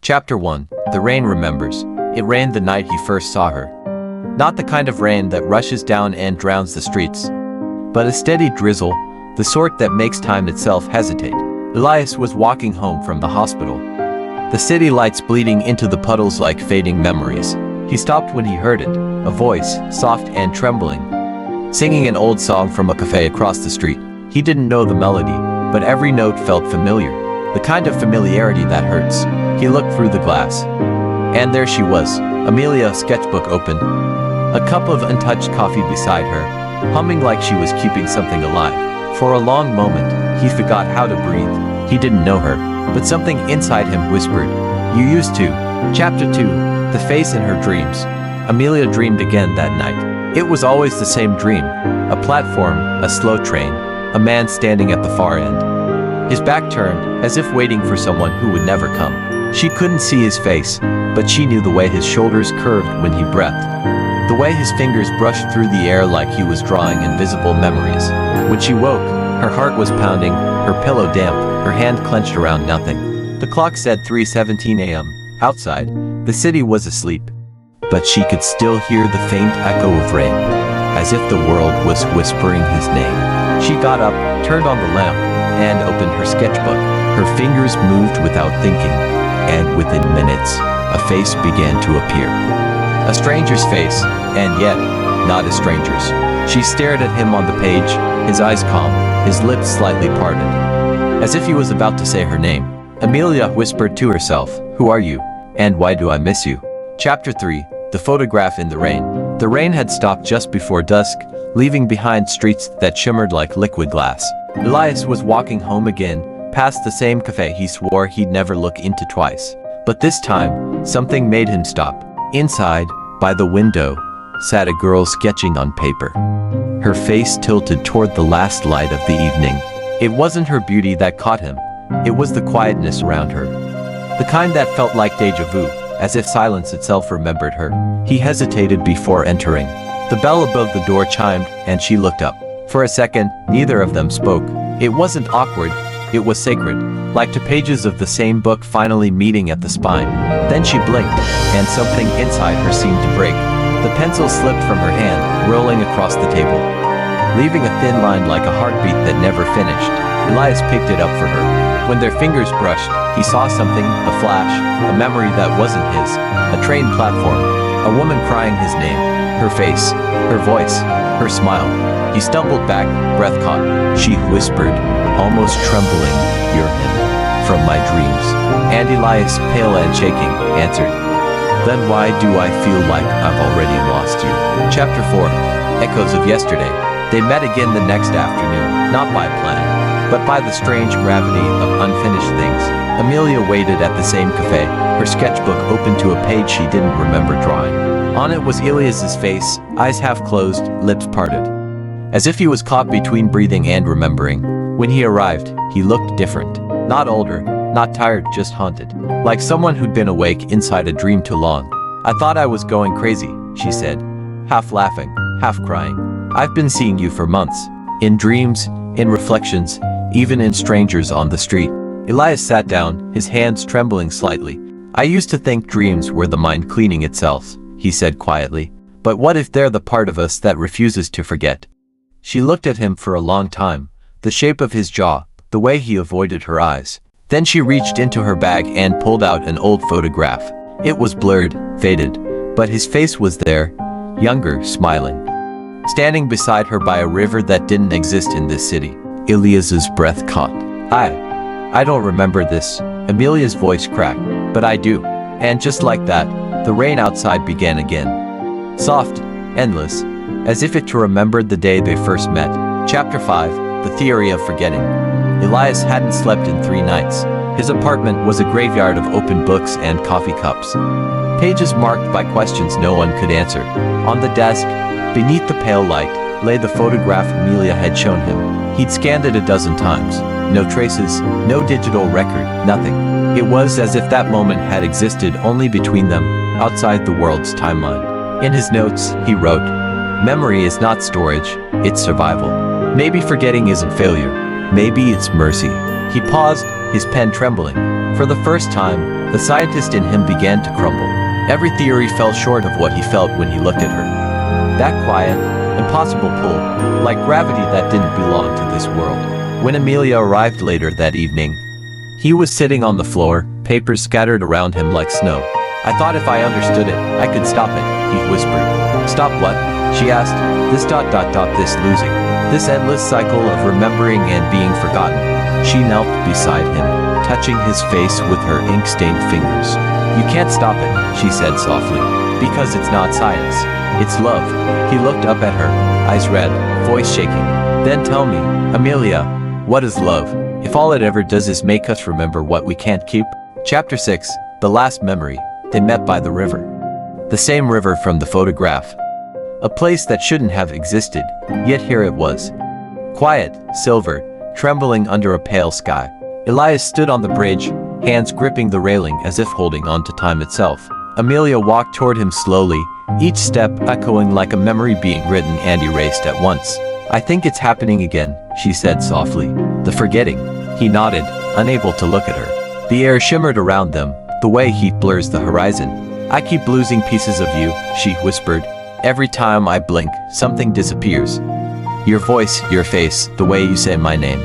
Chapter 1. The Rain Remembers. It rained the night he first saw her. Not the kind of rain that rushes down and drowns the streets, but a steady drizzle, the sort that makes time itself hesitate. Elias was walking home from the hospital, the city lights bleeding into the puddles like fading memories. He stopped when he heard it, a voice, soft and trembling, singing an old song from a cafe across the street. He didn't know the melody, but every note felt familiar, the kind of familiarity that hurts. He looked through the glass, and there she was, Amelia's sketchbook open, a cup of untouched coffee beside her, humming like she was keeping something alive. For a long moment, he forgot how to breathe. He didn't know her, but something inside him whispered, "You used to." Chapter 2. The face in her dreams. Amelia dreamed again that night. It was always the same dream. A platform, a slow train, a man standing at the far end, his back turned, as if waiting for someone who would never come. She couldn't see his face, but she knew the way his shoulders curved when he breathed, the way his fingers brushed through the air like he was drawing invisible memories. When she woke, her heart was pounding, her pillow damp, her hand clenched around nothing. The clock said 3:17 a.m. Outside, the city was asleep, but she could still hear the faint echo of rain, as if the world was whispering his name. She got up, turned on the lamp, and opened her sketchbook. Her fingers moved without thinking, and within minutes, a face began to appear. A stranger's face, and yet, not a stranger's. She stared at him on the page, his eyes calm, his lips slightly parted, as if he was about to say her name. Amelia whispered to herself, "Who are you? And why do I miss you?" Chapter 3. The photograph in the rain. The rain had stopped just before dusk, leaving behind streets that shimmered like liquid glass. Elias was walking home again, past the same cafe he swore he'd never look into twice. But this time, something made him stop. Inside, by the window, sat a girl sketching on paper, her face tilted toward the last light of the evening. It wasn't her beauty that caught him, it was the quietness around her, the kind that felt like déjà vu, as if silence itself remembered her. He hesitated before entering. The bell above the door chimed, and she looked up. For a second, neither of them spoke. It wasn't awkward, it was sacred, like two pages of the same book finally meeting at the spine. Then she blinked, and something inside her seemed to break. The pencil slipped from her hand, rolling across the table, leaving a thin line like a heartbeat that never finished. Elias picked it up for her. When their fingers brushed, he saw something, a flash, a memory that wasn't his, a train platform, a woman crying his name, her face, her voice, her smile. He stumbled back, breath caught. She whispered, almost trembling, "You're him, from my dreams." And Elias, pale and shaking, answered, "Then why do I feel like I've already lost you?" Chapter 4. Echoes of yesterday. They met again the next afternoon, not by plan, but by the strange gravity of unfinished things. Amelia waited at the same cafe, her sketchbook open to a page she didn't remember drawing. On it was Elias's face, eyes half closed, lips parted, as if he was caught between breathing and remembering. When he arrived, he looked different. Not older, not tired, just haunted. Like someone who'd been awake inside a dream too long. "I thought I was going crazy," she said, half laughing, half crying. "I've been seeing you for months. In dreams, in reflections, even in strangers on the street." Elias sat down, his hands trembling slightly. "I used to think dreams were the mind cleaning itself," he said quietly. "But what if they're the part of us that refuses to forget?" She looked at him for a long time, the shape of his jaw, the way he avoided her eyes. Then she reached into her bag and pulled out an old photograph. It was blurred, faded, but his face was there, younger, smiling, standing beside her by a river that didn't exist in this city. Elias's breath caught. I don't remember this," Amelia's voice cracked, "but I do." And just like that, the rain outside began again. Soft, endless, as if it to remember the day they first met. Chapter 5. The Theory of Forgetting. Elias hadn't slept in 3 nights. His apartment was a graveyard of open books and coffee cups, pages marked by questions no one could answer. On the desk, beneath the pale light, lay the photograph Amelia had shown him. He'd scanned it a dozen times. No traces, no digital record, nothing. It was as if that moment had existed only between them, outside the world's timeline. In his notes, he wrote, "Memory is not storage, it's survival. Maybe forgetting isn't failure. Maybe it's mercy." He paused, his pen trembling. For the first time, The scientist in him began to crumble. Every theory fell short of what he felt when he looked at her. That quiet, impossible pull, like gravity that didn't belong to this world. When Amelia arrived later that evening, he was sitting on the floor, papers scattered around him like snow. I thought if I understood it, I could stop it, he whispered. Stop what? She asked. This losing. This endless cycle of remembering and being forgotten. She knelt beside him, touching his face with her ink-stained fingers. You can't stop it, she said softly. Because it's not science. It's love. He looked up at her, eyes red, voice shaking. Then tell me, Amelia, what is love, if all it ever does is make us remember what we can't keep? Chapter 6, The Last Memory. They met by the river. The same river from the photograph. A place that shouldn't have existed, yet here it was. Quiet, silver, trembling under a pale sky. Elias stood on the bridge, hands gripping the railing as if holding on to time itself. Amelia walked toward him slowly, each step echoing like a memory being written and erased at once. I think it's happening again, she said softly. The forgetting. He nodded, unable to look at her. The air shimmered around them, the way heat blurs the horizon. I keep losing pieces of you, she whispered. Every time I blink, something disappears. Your voice, your face, the way you say my name.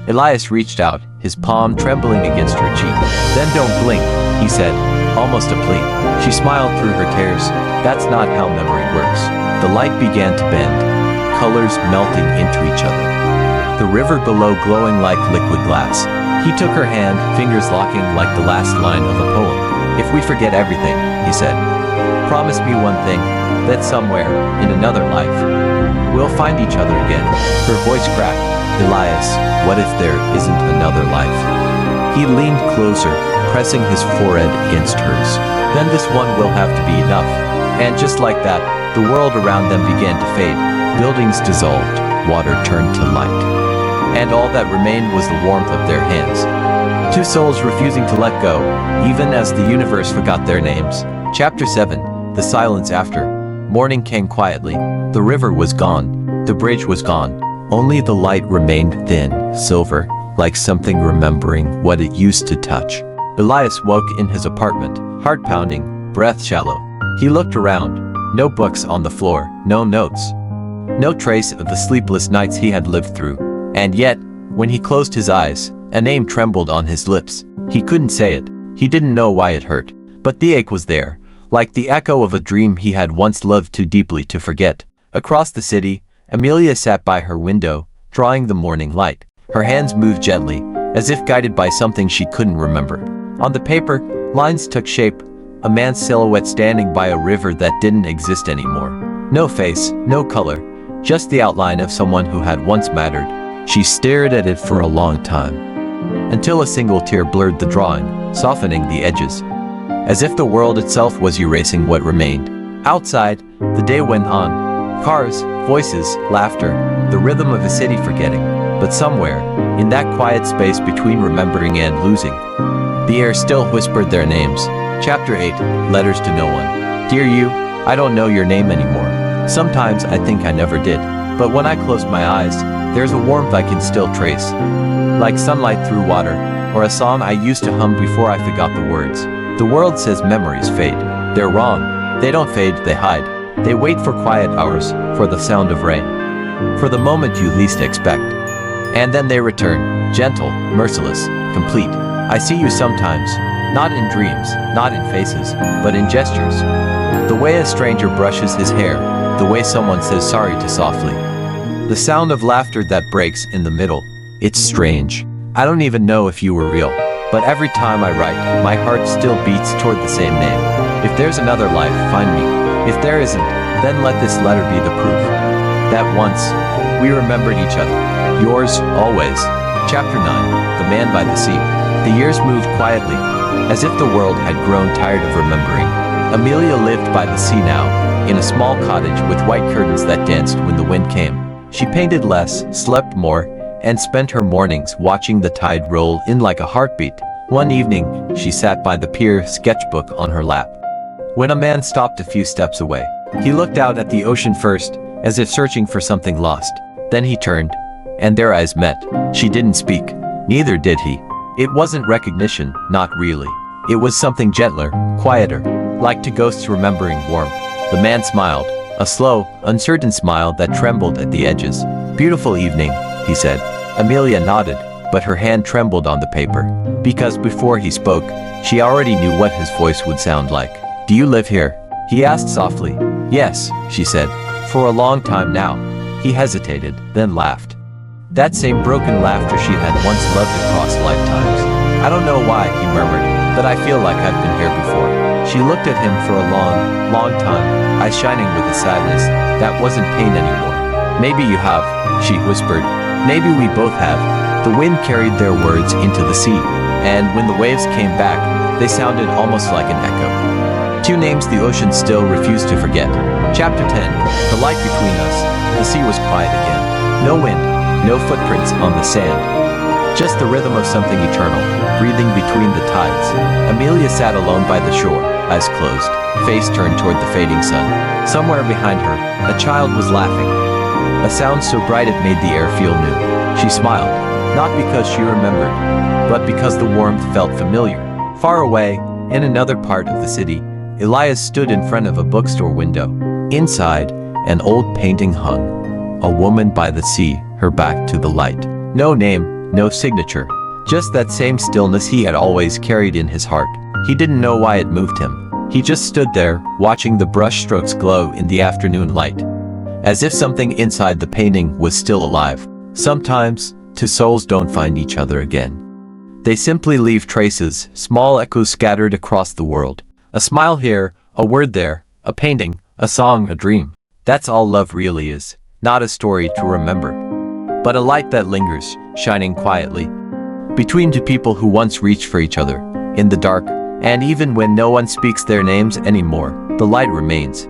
Elias reached out, his palm trembling against her cheek. Then don't blink, he said, almost a plea. She smiled through her tears. That's not how memory works. The light began to bend, colors melting into each other. The river below glowing like liquid glass. He took her hand, fingers locking like the last line of a poem. If we forget everything, he said, promise me one thing, that somewhere, in another life, we'll find each other again. Her voice cracked. Elias, what if there isn't another life? He leaned closer, pressing his forehead against hers. Then this one will have to be enough. And just like that, the world around them began to fade. Buildings dissolved, water turned to light. And all that remained was the warmth of their hands. Two souls refusing to let go, even as the universe forgot their names. Chapter 7, The Silence After. Morning came quietly. The river was gone. The bridge was gone. Only the light remained thin, silver, like something remembering what it used to touch. Elias woke in his apartment, heart pounding, breath shallow. He looked around. No books on the floor, no notes. No trace of the sleepless nights he had lived through. And yet, when he closed his eyes, a name trembled on his lips. He couldn't say it. He didn't know why it hurt. But the ache was there, like the echo of a dream he had once loved too deeply to forget. Across the city, Amelia sat by her window, drawing the morning light. Her hands moved gently, as if guided by something she couldn't remember. On the paper, lines took shape, a man's silhouette standing by a river that didn't exist anymore. No face, no color, just the outline of someone who had once mattered. She stared at it for a long time, until a single tear blurred the drawing, softening the edges, as if the world itself was erasing what remained. Outside, the day went on. Cars, voices, laughter, the rhythm of a city forgetting. But somewhere, in that quiet space between remembering and losing, the air still whispered their names. Chapter 8, Letters to No One. Dear you, I don't know your name anymore. Sometimes I think I never did. But when I close my eyes, there's a warmth I can still trace. Like sunlight through water, or a song I used to hum before I forgot the words. The world says memories fade. They're wrong. They don't fade, they hide. They wait for quiet hours, for the sound of rain, for the moment you least expect. And then they return, gentle, merciless, complete. I see you sometimes, not in dreams, not in faces, but in gestures. The way a stranger brushes his hair, the way someone says sorry too softly. The sound of laughter that breaks in the middle. It's strange. I don't even know if you were real. But every time I write, my heart still beats toward the same name. If there's another life, find me. If there isn't, then let this letter be the proof that once, we remembered each other. Yours, always. Chapter 9, The Man by the Sea. The years moved quietly, as if the world had grown tired of remembering. Amelia lived by the sea now, in a small cottage with white curtains that danced when the wind came. She painted less, slept more, and spent her mornings watching the tide roll in like a heartbeat. One evening, she sat by the pier, sketchbook on her lap, when a man stopped a few steps away. He looked out at the ocean first, as if searching for something lost. Then he turned, and their eyes met. She didn't speak. Neither did he. It wasn't recognition, not really. It was something gentler, quieter, like to ghosts remembering warmth. The man smiled, a slow, uncertain smile that trembled at the edges. "Beautiful evening," he said. Amelia nodded, but her hand trembled on the paper. Because before he spoke, she already knew what his voice would sound like. "Do you live here?" he asked softly. "Yes," she said. "For a long time now." He hesitated, then laughed. That same broken laughter she had once loved across lifetimes. "I don't know why," he murmured, "but I feel like I've been here before." She looked at him for a long, long time, eyes shining with a sadness that wasn't pain anymore. "Maybe you have," she whispered. "Maybe we both have." The wind carried their words into the sea, and when the waves came back, they sounded almost like an echo. Two names the ocean still refused to forget. Chapter 10. The light between us. The sea was quiet again. No wind, no footprints on the sand. Just the rhythm of something eternal, breathing between the tides. Amelia sat alone by the shore, eyes closed, face turned toward the fading sun. Somewhere behind her, a child was laughing. A sound so bright it made the air feel new. She smiled, not because she remembered, but because the warmth felt familiar. Far away, in another part of the city, Elias stood in front of a bookstore window. Inside, an old painting hung. A woman by the sea, her back to the light. No name, no signature. Just that same stillness he had always carried in his heart. He didn't know why it moved him. He just stood there, watching the brushstrokes glow in the afternoon light. As if something inside the painting was still alive. Sometimes, two souls don't find each other again. They simply leave traces, small echoes scattered across the world. A smile here, a word there, a painting, a song, a dream. That's all love really is, not a story to remember, but a light that lingers, shining quietly between two people who once reached for each other, in the dark, and even when no one speaks their names anymore, the light remains.